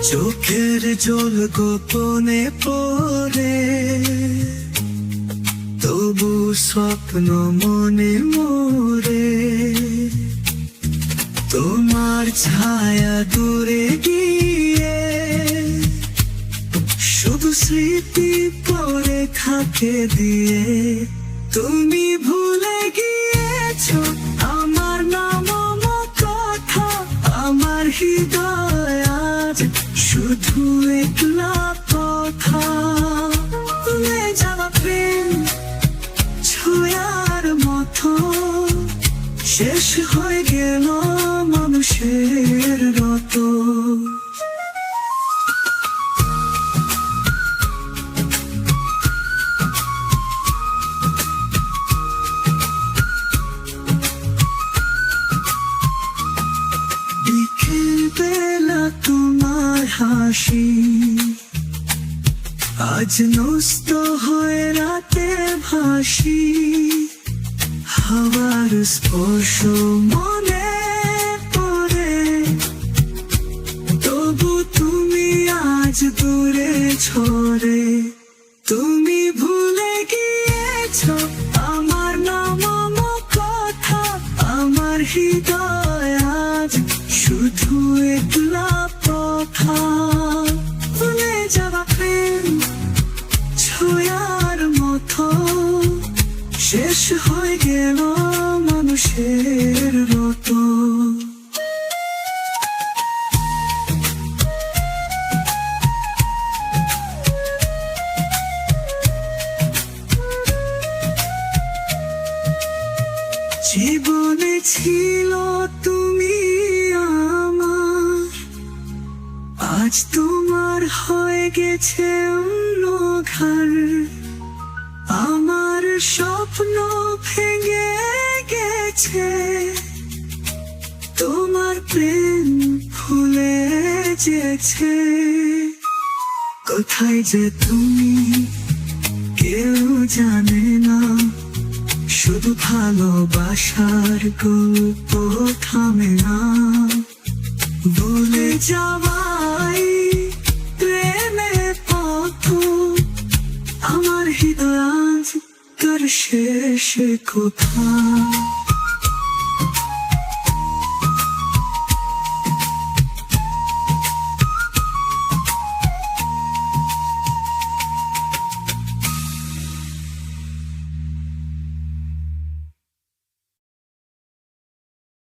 চোখের জল গোপনে পড়ে, তবু স্বপ্ন মনে মোরে। তোমার ছায়া দূরে গিয়ে শুধু স্মৃতি পড়ে থাকে দিয়ে। তুমি ভুলে গিয়েছো আমার নাম কথা, আমার হৃদয় আজ শুধু একলা কথা। ভুলে যাওয়া প্রেম ছোঁয়ার মতো শেষ হয়ে গেল মানুষের রত। বিকেল বেলা তোমার হাসি আজ নষ্ট হয়ে রাতে ভাসি। হাওয়ার স্পর্শ মনে পড়ে, তবু তুমি আজ দূরে ছড়ে। তুমি ভুলে গিয়েছো আমার নাম কথা, আমার হৃদয় আজ শুধু একলা কথা। ভুলে যাওয়া প্রেম ছোঁয়ার মতো শেষ হয়ে গেল মানুষের রত। জীবনে ছিল তুমি আমার, আজ তোমার হয়ে গেছে অন্য ঘর। আমার স্বপ্ন ভেঙে গেছে, তোমার প্রেম ভুলে যেছে। কোথায় যে তুমি কেউ জানে না, শুধু ভালোবাসার গল্প থামে না। ভুলে যাওয়াই প্রেমের পথ, আমার হৃদয় আজ তোর শেষ কথা।